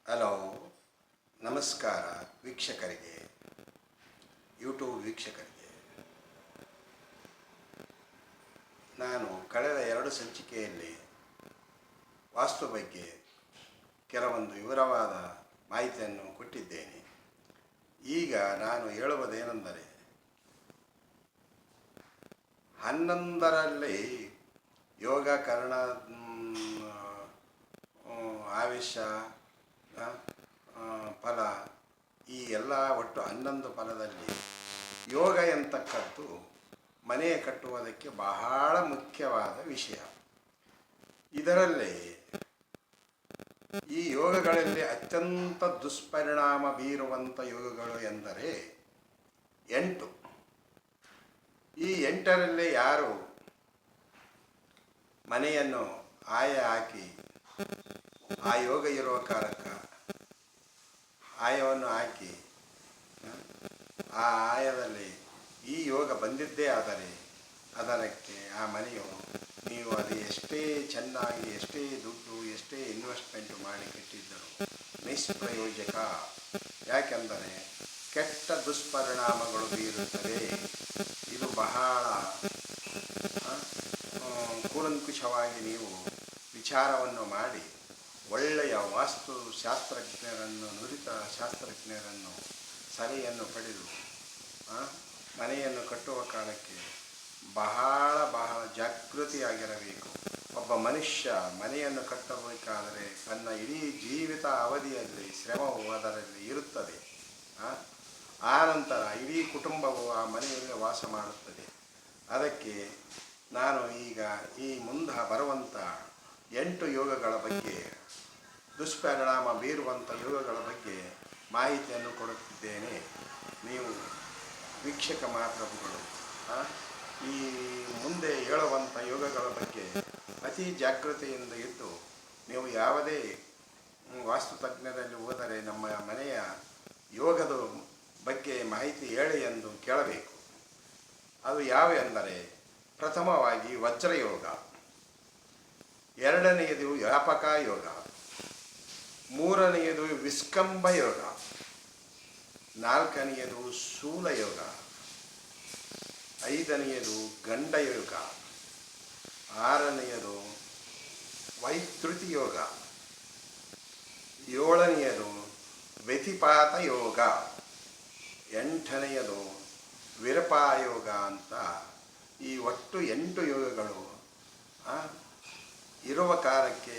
Hello, ನಮಸ್ಕಾರ ವೀಕ್ಷಕರಿಗೆ, YouTube ವೀಕ್ಷಕರಿಗೆ. ನಾನು ಕಳೆದ 2 ಸಂಚಿಕೆಯಲ್ಲಿ ವಾಸ್ತು ಬಗ್ಗೆ ಕೆಲವೊಂದು ವಿವರವಾದ ಮಾಹಿತಿಯನ್ನು ಕೊಟ್ಟಿದ್ದೇನೆ. ಈಗ ನಾನು ಹೇಳುವುದೇನೆಂದರೆ, 11ರಲ್ಲಿ ಯೋಗ ಕರ್ಣ ಆವೇಶ ಫಲ, ಈ ಎಲ್ಲ ಒಟ್ಟು 11 ಫಲದಲ್ಲಿ ಯೋಗ ಎಂತಕ್ಕದ್ದು ಮನೆ ಕಟ್ಟುವುದಕ್ಕೆ ಬಹಳ ಮುಖ್ಯವಾದ ವಿಷಯ. ಇದರಲ್ಲಿ ಈ ಯೋಗಗಳಲ್ಲಿ ಅತ್ಯಂತ ದುಷ್ಪರಿಣಾಮ ಬೀರುವಂಥ ಯೋಗಗಳು ಎಂದರೆ 8. ಈ 8ರಲ್ಲಿ ಯಾರು ಮನೆಯನ್ನು ಹಾಕಿ ಆ ಯೋಗ ಇರುವ ಕಾಲಕ್ಕೆ ಆಯವನ್ನು ಹಾಕಿ ಆ ಆಯದಲ್ಲಿ ಈ ಯೋಗ ಬಂದಿದ್ದೇ ಆದರೆ ಅದಕ್ಕೆ ಆ ಮನೆಯು ನೀವು ಅದು ಎಷ್ಟೇ ಚೆನ್ನಾಗಿ ಎಷ್ಟೇ ದುಡ್ಡು ಎಷ್ಟೇ ಇನ್ವೆಸ್ಟ್ಮೆಂಟ್ ಮಾಡಿ ಕಟ್ಟಿದ್ದರು ನಿಷ್ಪ್ರಯೋಜಕ. ಯಾಕೆಂದರೆ ಕೆಟ್ಟ ದುಷ್ಪರಿಣಾಮಗಳು ಬೀರುತ್ತವೆ. ಇದು ಬಹಳ ಕೂಲಂಕುಷವಾಗಿ ನೀವು ವಿಚಾರವನ್ನು ಮಾಡಿ ಒಳ್ಳೆಯ ವಾಸ್ತು ಶಾಸ್ತ್ರಜ್ಞರನ್ನು, ನುರಿತ ಶಾಸ್ತ್ರಜ್ಞರನ್ನು ಸಲಹೆಯನ್ನು ಪಡೆದು ಮನೆಯನ್ನು ಕಟ್ಟುವ ಕಾಲಕ್ಕೆ ಬಹಳ ಜಾಗೃತಿಯಾಗಿರಬೇಕು. ಒಬ್ಬ ಮನುಷ್ಯ ಮನೆಯನ್ನು ಕಟ್ಟಬೇಕಾದರೆ ತನ್ನ ಇಡೀ ಜೀವಿತ ಅವಧಿಯಲ್ಲಿ ಶ್ರಮವು ಅದರಲ್ಲಿ ಇರುತ್ತದೆ. ಆ ನಂತರ ಇಡೀ ಕುಟುಂಬವು ಆ ಮನೆಯಲ್ಲಿ ವಾಸ ಮಾಡುತ್ತದೆ. ಅದಕ್ಕೆ ನಾನು ಈಗ ಈ ಮುಂದೆ ಬರುವಂಥ 8 ಯೋಗಗಳ ಬಗ್ಗೆ, ದುಷ್ಪರಿಣಾಮ ಬೀರುವಂಥ ಯೋಗಗಳ ಬಗ್ಗೆ ಮಾಹಿತಿಯನ್ನು ಕೊಡುತ್ತಿದ್ದೇನೆ. ನೀವು ವೀಕ್ಷಕ ಮಹಾಪ್ರಭುಗಳು ಈ ಮುಂದೆ ಹೇಳುವಂಥ ಯೋಗಗಳ ಬಗ್ಗೆ ಅತಿ ಜಾಗೃತೆಯಿಂದ ಇದ್ದು ನೀವು ಯಾವುದೇ ವಾಸ್ತುತಜ್ಞರಲ್ಲಿ ಹೋದರೆ ನಮ್ಮ ಮನೆಯ ಯೋಗದ ಬಗ್ಗೆ ಮಾಹಿತಿ ಹೇಳಿ ಎಂದು ಕೇಳಬೇಕು. ಅದು ಯಾವ ಎಂದರೆ, ಪ್ರಥಮವಾಗಿ ವಜ್ರಯೋಗ, 2ನೆಯದು ವ್ಯಾಪಕ ಯೋಗ, 3ನೆಯದು ವಿಸ್ಕಂಭ ಯೋಗ, 4ನೆಯದು ಶೂಲ ಯೋಗ, 5ನೆಯದು ಗಂಡಯೋಗ, 6ನೆಯದು ವೈದ್ಯುತಿ ಯೋಗ, 7ನೆಯದು ವ್ಯತಿಪಾತ ಯೋಗ, 8ನೆಯದು ವಿರಪಾಯೋಗ ಅಂತ ಈ ಒಟ್ಟು 8 ಯೋಗಗಳು ಇರುವ ಕಾಲಕ್ಕೆ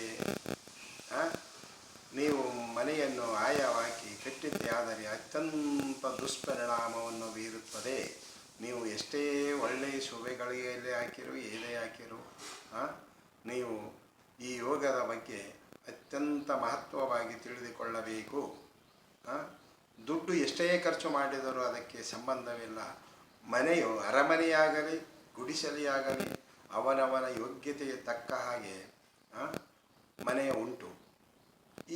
ನೀವು ಮನೆಯನ್ನು ಆಯವಾಗಿ ಕಟ್ಟಿದ್ದೇ ಆದರೆ ಅತ್ಯಂತ ದುಷ್ಪರಿಣಾಮವನ್ನು ಬೀರುತ್ತದೆ. ನೀವು ಎಷ್ಟೇ ಒಳ್ಳೆಯ ಶುಭೆಗಳಿಗೆ ಹಾಕಿರು ಏನೇ ಹಾಕಿರು ನೀವು ಈ ಯೋಗದ ಬಗ್ಗೆ ಅತ್ಯಂತ ಮಹತ್ವವಾಗಿ ತಿಳಿದುಕೊಳ್ಳಬೇಕು. ದುಡ್ಡು ಎಷ್ಟೇ ಖರ್ಚು ಮಾಡಿದರೂ ಅದಕ್ಕೆ ಸಂಬಂಧವಿಲ್ಲ. ಮನೆಯು ಅರಮನೆಯಾಗಲಿ ಗುಡಿಸಲಿಯಾಗಲಿ ಅವನವನ ಯೋಗ್ಯತೆಗೆ ತಕ್ಕ ಹಾಗೆ ಮನೆಯ ಉಂಟು.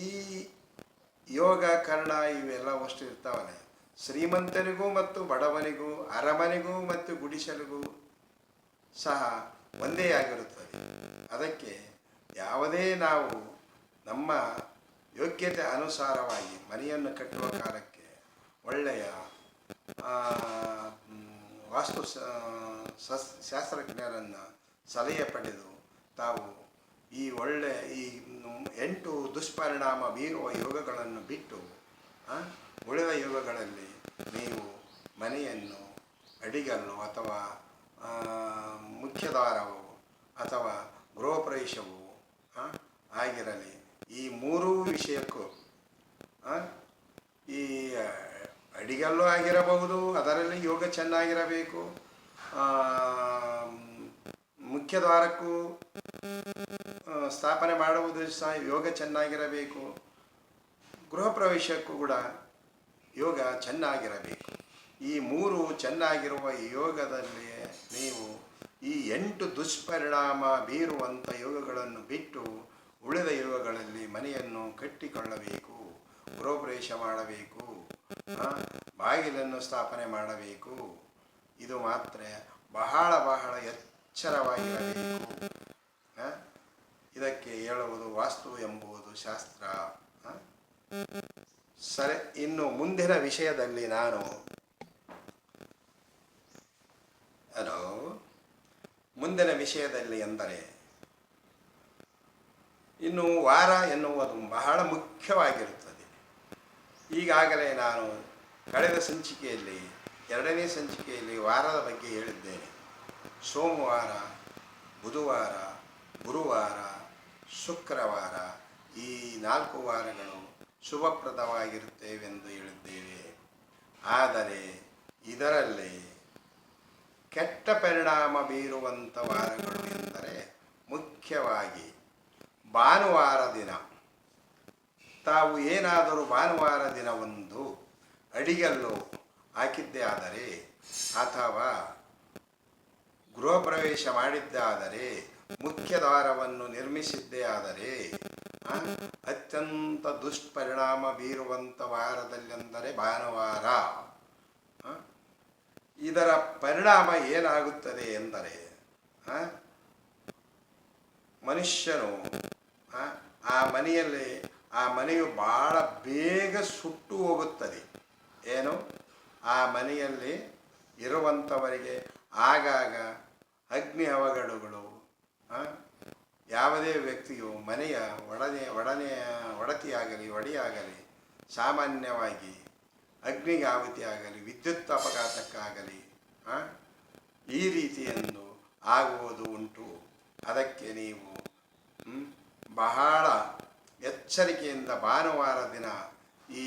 ಈ ಯೋಗ ಕರ್ಣ ಇವೆಲ್ಲ ಅಷ್ಟು ಇರ್ತಾವಲ್ಲ, ಶ್ರೀಮಂತನಿಗೂ ಮತ್ತು ಬಡವನಿಗೂ, ಅರಮನೆಗೂ ಮತ್ತು ಗುಡಿಸಲಿಗೂ ಸಹ ಒಂದೇ ಆಗಿರುತ್ತದೆ. ಅದಕ್ಕೆ ಯಾವುದೇ ನಾವು ನಮ್ಮ ಯೋಗ್ಯತೆ ಅನುಸಾರವಾಗಿ ಮನೆಯನ್ನು ಕಟ್ಟುವ ಕಾಲಕ್ಕೆ ಒಳ್ಳೆಯ ವಾಸ್ತು ಶಾಸ್ತ್ರಜ್ಞರನ್ನು ಸಲಹೆ ಪಡೆದು ತಾವು ಈ ಒಳ್ಳೆಯ ಈ 8 ದುಷ್ಪರಿಣಾಮ ಬೀರುವ ಯೋಗಗಳನ್ನು ಬಿಟ್ಟು ಉಳಿದ ಯೋಗಗಳಲ್ಲಿ ನೀವು ಮನೆಯನ್ನು ಅಡಿಗಲ್ಲು ಅಥವಾ ಮುಖ್ಯದ್ವಾರವು ಅಥವಾ ಗೃಹ ಪ್ರವೇಶವು ಆಗಿರಲಿ, ಈ 3 ವಿಷಯಕ್ಕೂ ಈ ಅಡಿಗಲ್ಲು ಆಗಿರಬಹುದು, ಅದರಲ್ಲಿ ಯೋಗ ಚೆನ್ನಾಗಿರಬೇಕು. ಮುಖ್ಯದ್ವಾರಕ್ಕೂ ಸ್ಥಾಪನೆ ಮಾಡುವುದು ಸಹ ಯೋಗ ಚೆನ್ನಾಗಿರಬೇಕು. ಗೃಹ ಪ್ರವೇಶಕ್ಕೂ ಕೂಡ ಯೋಗ ಚೆನ್ನಾಗಿರಬೇಕು. ಈ 3 ಚೆನ್ನಾಗಿರುವ ಯೋಗದಲ್ಲಿ ನೀವು ಈ 8 ದುಷ್ಪರಿಣಾಮ ಬೀರುವಂಥ ಯೋಗಗಳನ್ನು ಬಿಟ್ಟು ಉಳಿದ ಯೋಗಗಳಲ್ಲಿ ಮನೆಯನ್ನು ಕಟ್ಟಿಕೊಳ್ಳಬೇಕು. ಗೃಹ ಪ್ರವೇಶ ಮಾಡಬೇಕು, ಬಾಗಿಲನ್ನು ಸ್ಥಾಪನೆ ಮಾಡಬೇಕು. ಇದು ಮಾತ್ರ ಬಹಳ ಎಚ್ಚರವಾಗಿರಬೇಕು. ಇದಕ್ಕೆ ಹೇಳುವುದು ವಾಸ್ತು ಎಂಬುದು ಶಾಸ್ತ್ರ. ಸರಿ, ಇನ್ನು ಮುಂದಿನ ವಿಷಯದಲ್ಲಿ ನಾನು ಹಲೋ ಮುಂದಿನ ವಿಷಯದಲ್ಲಿ ಎಂದರೆ ಇನ್ನು ವಾರ ಎನ್ನುವುದು ಬಹಳ ಮುಖ್ಯವಾಗಿರುತ್ತದೆ. ಈಗಾಗಲೇ ನಾನು ಕಳೆದ ಸಂಚಿಕೆಯಲ್ಲಿ, ಎರಡನೇ ಸಂಚಿಕೆಯಲ್ಲಿ ವಾರದ ಬಗ್ಗೆ ಹೇಳಿದ್ದೇನೆ. ಸೋಮವಾರ, ಬುಧವಾರ, ಗುರುವಾರ, ಶುಕ್ರವಾರ ಈ 4 ವಾರಗಳು ಶುಭಪ್ರದವಾಗಿರುತ್ತೇವೆಂದು ಹೇಳಿದ್ದೇವೆ. ಆದರೆ ಇದರಲ್ಲಿ ಕೆಟ್ಟ ಪರಿಣಾಮ ಬೀರುವಂಥ ವಾರಗಳು ಎಂದರೆ ಮುಖ್ಯವಾಗಿ ಭಾನುವಾರ ದಿನ. ತಾವು ಏನಾದರೂ ಭಾನುವಾರ ದಿನವೊಂದು ಅಡಿಗಲ್ಲು ಹಾಕಿದ್ದೇ ಆದರೆ ಅಥವಾ ಗೃಹ ಪ್ರವೇಶ ಮಾಡಿದ್ದೇ ಆದರೆ, ಮುಖ್ಯ ದ್ವಾರವನ್ನು ನಿರ್ಮಿಸಿದ್ದೇ ಆದರೆ ಅತ್ಯಂತ ದುಷ್ಪರಿಣಾಮ ಬೀರುವಂಥ ವಾರದಲ್ಲೆಂದರೆ ಭಾನುವಾರ. ಇದರ ಪರಿಣಾಮ ಏನಾಗುತ್ತದೆ ಎಂದರೆ ಮನುಷ್ಯನು ಆ ಮನೆಯು ಬಹಳ ಬೇಗ ಸುಟ್ಟು ಹೋಗುತ್ತದೆ. ಏನು, ಆ ಮನೆಯಲ್ಲಿ ಇರುವಂಥವರಿಗೆ ಆಗಾಗ ಅಗ್ನಿ ಅವಘಡಗಳು, ಯಾವುದೇ ವ್ಯಕ್ತಿಯು ಮನೆಯ ಒಡತಿಯಾಗಲಿ ಒಡೆಯಾಗಲಿ ಸಾಮಾನ್ಯವಾಗಿ ಅಗ್ನಿಗೆ ಆಹುತಿಯಾಗಲಿ ವಿದ್ಯುತ್ ಅಪಘಾತಕ್ಕಾಗಲಿ ಈ ರೀತಿಯೊಂದು ಆಗುವುದು ಉಂಟು. ಅದಕ್ಕೆ ನೀವು ಬಹಳ ಎಚ್ಚರಿಕೆಯಿಂದ ಭಾನುವಾರ ದಿನ ಈ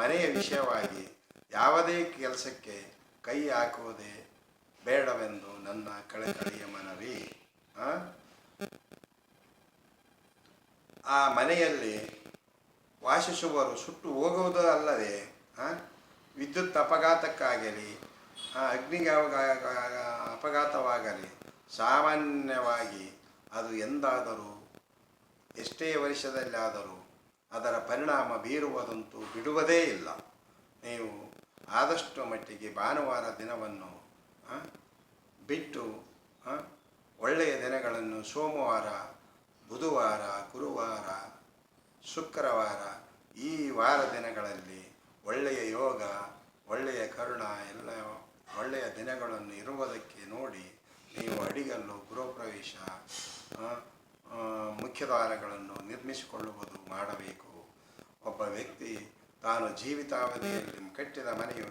ಮನೆಯ ವಿಷಯವಾಗಿ ಯಾವುದೇ ಕೆಲಸಕ್ಕೆ ಕೈ ಹಾಕುವುದೇ ಬೇಡವೆಂದು ನನ್ನ ಕಳಕಳಿಯ ಮನವಿ. ಆ ಮನೆಯಲ್ಲಿ ವಾಸಿಸುವವರು ಸುಟ್ಟು ಹೋಗುವುದೂ ಅಲ್ಲದೆ ವಿದ್ಯುತ್ ಅಪಘಾತಕ್ಕಾಗಲಿ ಅಗ್ನಿಗೆ ಅಪಘಾತವಾಗಲಿ ಸಾಮಾನ್ಯವಾಗಿ ಅದು ಎಂದಾದರೂ ಎಷ್ಟೇ ವರ್ಷದಲ್ಲಾದರೂ ಅದರ ಪರಿಣಾಮ ಬೀರುವುದಂತೂ ಬಿಡುವುದೇ ಇಲ್ಲ. ನೀವು ಆದಷ್ಟು ಮಟ್ಟಿಗೆ ಭಾನುವಾರ ದಿನವನ್ನು ಬಿಟ್ಟು ಒಳ್ಳೆಯ ದಿನಗಳನ್ನು ಸೋಮವಾರ, ಬುಧವಾರ, ಗುರುವಾರ, ಶುಕ್ರವಾರ ಈ ವಾರ ದಿನಗಳಲ್ಲಿ ಒಳ್ಳೆಯ ಯೋಗ, ಒಳ್ಳೆಯ ಕರುಣ ಎಲ್ಲ ಒಳ್ಳೆಯ ದಿನಗಳನ್ನು ಇರುವುದಕ್ಕೆ ನೋಡಿ ನೀವು ಅಡಿಗಲ್ಲು, ಗೃಹ ಪ್ರವೇಶ, ಮುಖ್ಯ ದ್ವಾರಗಳನ್ನು ನಿರ್ಮಿಸಿಕೊಳ್ಳುವುದು ಮಾಡಬೇಕು. ಒಬ್ಬ ವ್ಯಕ್ತಿ ತಾನು ಜೀವಿತಾವಧಿಯಲ್ಲಿ ಕಟ್ಟಿದ ಮನೆಯು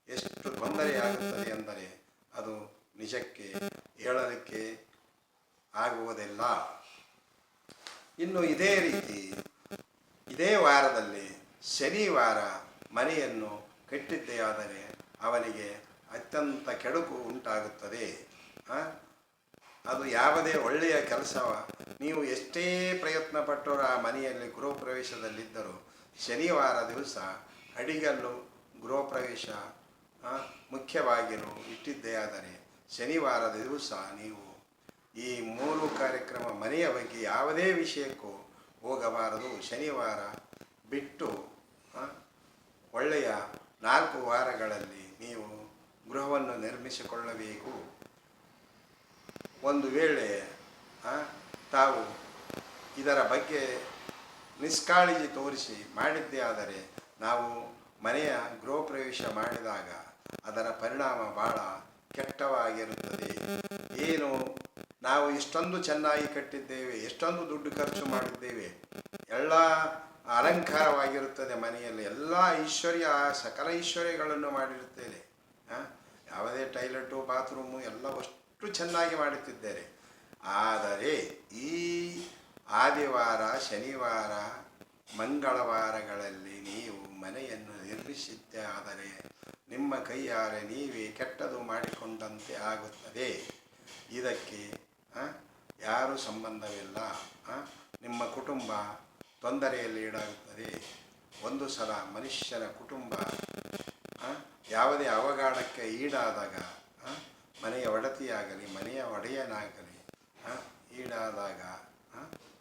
ಎಷ್ಟು ತೊಂದರೆಯಾಗುತ್ತದೆ ಎಂದರೆ ಅದು ನಿಜಕ್ಕೆ ಹೇಳಲಿಕ್ಕೆ ಆಗುವುದಿಲ್ಲ. ಇನ್ನು ಇದೇ ರೀತಿ ಇದೇ ವಾರದಲ್ಲಿ ಶನಿವಾರ ಮನೆಯನ್ನು ಕಟ್ಟಿದ್ದೇ ಆದರೆ ಅವನಿಗೆ ಅತ್ಯಂತ ಕೆಡುಕು ಉಂಟಾಗುತ್ತದೆ. ಅದು ಯಾವುದೇ ಒಳ್ಳೆಯ ಕೆಲಸ ನೀವು ಎಷ್ಟೇ ಪ್ರಯತ್ನ ಪಟ್ಟರೂ ಆ ಮನೆಯಲ್ಲಿ ಗೃಹ ಪ್ರವೇಶದಲ್ಲಿದ್ದರೂ ಶನಿವಾರ ದಿವಸ ಅಡಿಗಲ್ಲು, ಗೃಹ ಪ್ರವೇಶ ಮುಖ್ಯವಾಗಿರು ಇಟ್ಟಿದ್ದೇ ಆದರೆ ಶನಿವಾರದ ದಿವಸ ನೀವು ಈ 3 ಕಾರ್ಯಕ್ರಮ ಮನೆಯ ಬಗ್ಗೆ ಯಾವುದೇ ವಿಷಯಕ್ಕೂ ಹೋಗಬಾರದು. ಶನಿವಾರ ಬಿಟ್ಟು ಒಳ್ಳೆಯ 4 ವಾರಗಳಲ್ಲಿ ನೀವು ಗೃಹವನ್ನು ನಿರ್ಮಿಸಿಕೊಳ್ಳಬೇಕು. ಒಂದು ವೇಳೆ ತಾವು ಇದರ ಬಗ್ಗೆ ನಿಷ್ಕಾಳಜಿ ತೋರಿಸಿ ಮಾಡಿದ್ದೇ ಆದರೆ ನಾವು ಮನೆಯ ಗೃಹ ಪ್ರವೇಶ ಮಾಡಿದಾಗ ಅದರ ಪರಿಣಾಮ ಬಹಳ ಕೆಟ್ಟವಾಗಿರುತ್ತದೆ. ಏನು, ನಾವು ಇಷ್ಟೊಂದು ಚೆನ್ನಾಗಿ ಕಟ್ಟಿದ್ದೇವೆ, ಎಷ್ಟೊಂದು ದುಡ್ಡು ಖರ್ಚು ಮಾಡಿದ್ದೇವೆ, ಎಲ್ಲ ಅಲಂಕಾರವಾಗಿರುತ್ತದೆ ಮನೆಯಲ್ಲಿ, ಎಲ್ಲ ಐಶ್ವರ್ಯ ಸಕಲ ಐಶ್ವರ್ಯಗಳನ್ನು ಮಾಡಿರುತ್ತೇವೆ. ಯಾವುದೇ ಟಾಯ್ಲೆಟು ಬಾತ್ರೂಮು ಎಲ್ಲ ಅಷ್ಟು ಚೆನ್ನಾಗಿ ಮಾಡುತ್ತಿದ್ದಾರೆ. ಆದರೆ ಈ ಆದಿವಾರ, ಶನಿವಾರ, ಮಂಗಳವಾರಗಳಲ್ಲಿ ನೀವು ಮನೆಯನ್ನು ನಿರ್ಮಿಸಿದ್ದೇ ಆದರೆ ನಿಮ್ಮ ಕೈಯಾರೆ ನೀವೇ ಕೆಟ್ಟದು ಮಾಡಿಕೊಂಡಂತೆ ಆಗುತ್ತದೆ. ಇದಕ್ಕೆ ಯಾರೂ ಸಂಬಂಧವಿಲ್ಲ. ನಿಮ್ಮ ಕುಟುಂಬ ತೊಂದರೆಯಲ್ಲಿ ಈಡಾಗುತ್ತದೆ. ಒಂದು ಸಲ ಮನುಷ್ಯನ ಕುಟುಂಬ ಯಾವುದೇ ಅವಘಡಕ್ಕೆ ಈಡಾದಾಗ, ಮನೆಯ ಒಡತಿಯಾಗಲಿ ಮನೆಯ ಒಡೆಯನಾಗಲಿ ಈಡಾದಾಗ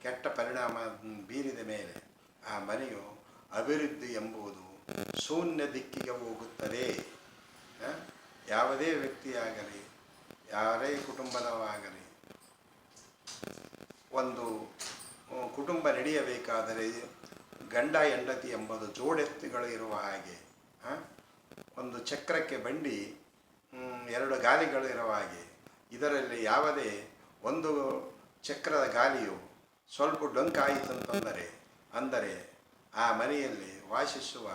ಕೆಟ್ಟ ಪರಿಣಾಮ ಬೀರಿದ ಮೇಲೆ ಆ ಮನೆಯು ಅಭಿವೃದ್ಧಿ ಎಂಬುದು ಶೂನ್ಯ ದಿಕ್ಕಿಗೆ ಹೋಗುತ್ತದೆ. ಯಾವುದೇ ವ್ಯಕ್ತಿಯಾಗಲಿ ಯಾರೇ ಕುಟುಂಬದವಾಗಲಿ ಒಂದು ಕುಟುಂಬ ನಡೆಯಬೇಕಾದರೆ ಗಂಡ ಹೆಂಡತಿ ಎಂಬುದು ಜೋಡೆತ್ತುಗಳು ಇರುವ ಹಾಗೆ, ಒಂದು ಚಕ್ರಕ್ಕೆ ಬಂಡಿ ಎರಡು ಗಾಲಿಗಳು ಇರುವ ಹಾಗೆ, ಇದರಲ್ಲಿ ಯಾವುದೇ ಒಂದು ಚಕ್ರದ ಗಾಲಿಯು ಸ್ವಲ್ಪ ಡೊಂಕಾಯಿತಂತಂದರೆ ಅಂದರೆ ಆ ಮನೆಯಲ್ಲಿ ವಾಸಿಸುವ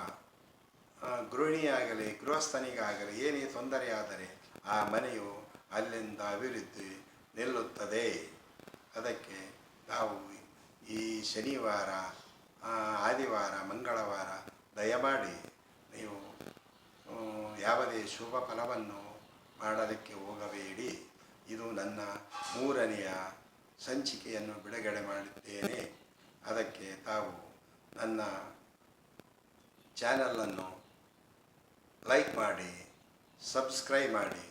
ಗೃಹಿಣಿಯಾಗಲಿ ಗೃಹಸ್ಥನಿಗಾಗಲಿ ಏನೇ ತೊಂದರೆಯಾದರೆ ಆ ಮನೆಯು ಅಲ್ಲಿಂದ ಅಭಿವೃದ್ಧಿ ನಿಲ್ಲುತ್ತದೆ. ಅದಕ್ಕೆ ನಾವು ಈ ಶನಿವಾರ, ಆದಿವಾರ, ಮಂಗಳವಾರ ದಯಮಾಡಿ ನೀವು ಯಾವುದೇ ಶುಭ ಫಲವನ್ನು ಮಾಡಲಿಕ್ಕೆ ಹೋಗಬೇಡಿ. ಇದು ನನ್ನ 3ನೆಯ ಸಂಚಿಕೆಯನ್ನು ಬಿಡುಗಡೆ ಮಾಡಿದ್ದೇನೆ. ಅದಕ್ಕೆ ತಾವು ನನ್ನ ಚಾನಲನ್ನು ಲೈಕ್ ಮಾಡಿ, ಸಬ್ಸ್ಕ್ರೈಬ್ ಮಾಡಿ,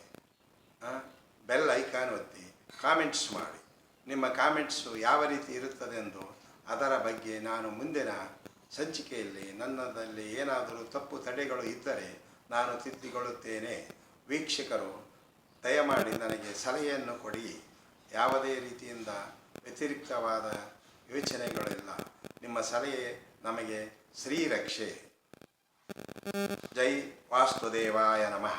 ಬೆಲ್ ಐಕಾನ್ ಒತ್ತಿ, ಕಾಮೆಂಟ್ಸ್ ಮಾಡಿ. ನಿಮ್ಮ ಕಾಮೆಂಟ್ಸು ಯಾವ ರೀತಿ ಇರುತ್ತದೆಂದು ಅದರ ಬಗ್ಗೆ ನಾನು ಮುಂದಿನ ಸಂಚಿಕೆಯಲ್ಲಿ ನನ್ನದಲ್ಲಿ ಏನಾದರೂ ತಪ್ಪು ತಡೆಗಳು ಇದ್ದರೆ ನಾನು ತಿದ್ದಿಕೊಳ್ಳುತ್ತೇನೆ. ವೀಕ್ಷಕರು ದಯಮಾಡಿ ನನಗೆ ಸಲಹೆಯನ್ನು ಕೊಡಿ. ಯಾವುದೇ ರೀತಿಯಿಂದ ವ್ಯತಿರಿಕ್ತವಾದ ಯೋಚನೆಗಳಿಲ್ಲ. ನಿಮ್ಮ ಸಲಹೆ ನಮಗೆ ಶ್ರೀರಕ್ಷೆ. ಜೈ ವಾಸ್ತುದೇವಾಯ ನಮಃ.